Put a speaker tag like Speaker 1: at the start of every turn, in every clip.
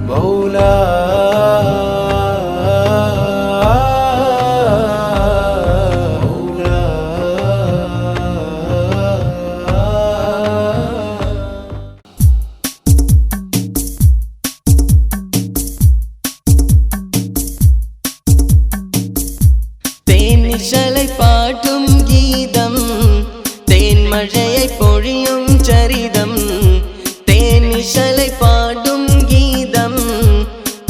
Speaker 1: മൗലാ
Speaker 2: തേനിശலை പാട്ടും ഗീതം തേന്മഴയായി പൊഴിയും ചരിതം തേനിശலை പാടും ഗീതം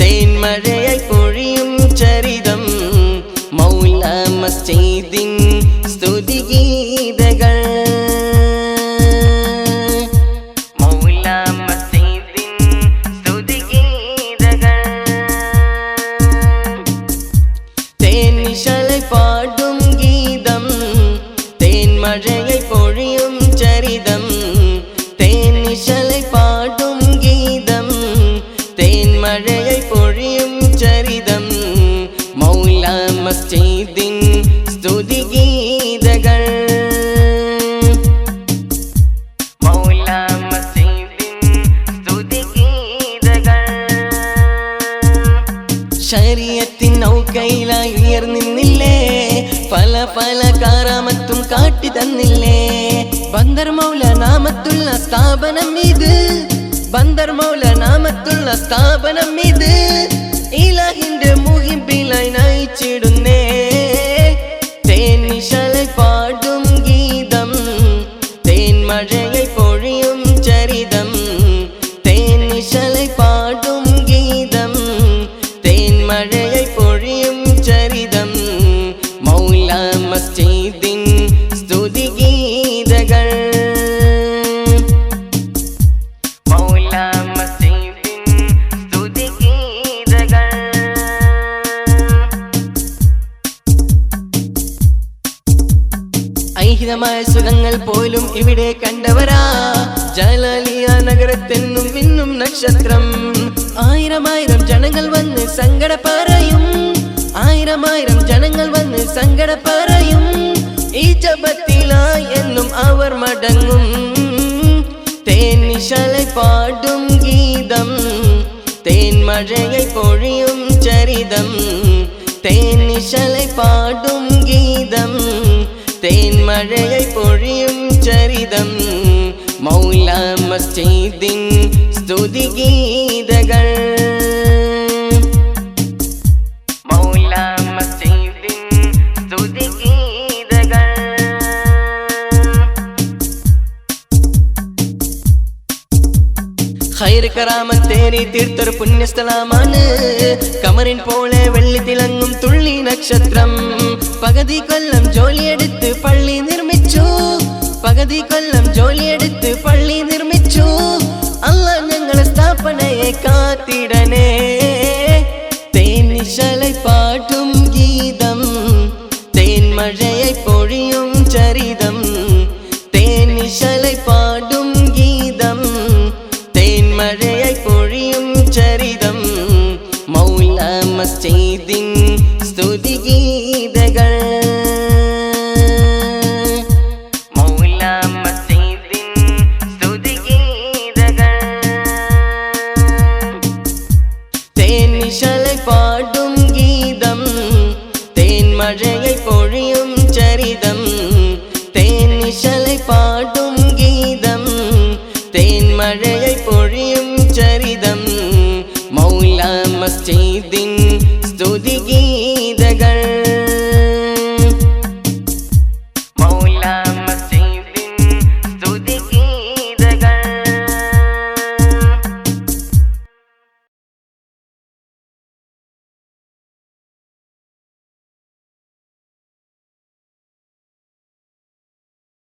Speaker 2: തേന്മഴയായി പൊഴിയും ചരിതം മൗല മസ്ജിദിൻ സ്തുതിഗീതകൾ മൗല മസ്ജിദിൻ സ്തുതിഗീതകൾ തേനിശலை പാടും ഗീതം തേന്മഴയായി പൊഴിയും ചരിതം തേനിശலை പാടും ഗീതം തേന്മഴയായി പൊഴിയും ചരിതം മൗല മസ്ജിദിൻ സ്തുതിഗീതകൾ മൗല മസ്ജിദിൻ സ്തുതിഗീതകൾ ശരീഅത്തിൻ നൗകയിലായി ഉയർന്നിന്നില്ലേ പല പല കാറാമത്തും കാട്ടി തന്നില്ലേ ബന്ദർ മൗല നാമത്തുള്ള സ്ഥാപനം ഇത് ബന്ദർ മൗല നാമത്തുള്ള സ്ഥാപനം ഇത് ഇലാഹിന്റെ മുഹിബിലായി നയിച്ചിടുന്നേ തേനിശலை പാടും ഗീതം തേന്മഴയായി പൊഴിയും ചരിതം തേനിശலை പാടും ഗീതം തേന്മഴയായി പൊഴിയും ചരിതം മൗല മസ്ജിദിൻ സ്തുതിഗീതകൾ മൗല മസ്ജിദിൻ സ്തുതിഗീതകൾ ഐഹികമായ സുഖങ്ങൾ പോലും ഇവിടെ കണ്ടവരാ ജലാലിയ നഗരത്തെന്നും വിന്നും നക്ഷത്രം ആയിരമായിരം ജനങ്ങൾ വന്ന് സങ്കട പറയും ആയിരമായിരം ജനങ്ങൾ വന്ന് സങ്കട പറയും ഈ ജപത്തിലായി എന്നും അവർ മടങ്ങും തേനിശலை പാടും ഗീതം തേന്മഴയായി പൊഴിയും ചരിതം തേനിശலை പാടും ഗീതം തേന്മഴയായി പൊഴിയും ചരിതം മൗല മസ്ജിദിൻ സ്തുതിഗീതകൾ മൗല മസ്ജിദിൻ സ്തുതിഗീതകൾ ഖൈർ കറാമത്തേറി തീർത്തൊരു പുണ്യസ്ഥലമാണ് കമറിൻ പോലെ വെള്ളി തിളങ്ങും തുള്ളി നക്ഷത്രം പകുതി കൊല്ലം ജോലിയെടുത്ത് പള്ളി നിർമ്മിച്ചു പകുതി കൊല്ലം ജോലിയെടുത്ത് പള്ളി നിർമ്മിച്ചു അല്ലാഹ് ഞങ്ങളെ സ്ഥാപനയെ കാത്തിടണേ തേനിശலை പാട്ടും ഗീതം തേന്മഴയായി പൊഴിയും ചരിതം തേനിശலை പാടും ഗീതം തേന്മഴയായി പൊഴിയും ചരിതം മൗല മസ്ജിദിൻ സ്തുതിഗീതകൾ മൗല മസ്ജിദിൻ സ്തുതിഗീതകൾ തേനിശலை പാടും ഗീതം തേന്മഴയായി പൊഴിയും ചരിതം തേനിശலை പാടും ഗീതം തേന്മഴയായി പൊഴിയും ചരിതം മൗല മസ്ജിദിൻ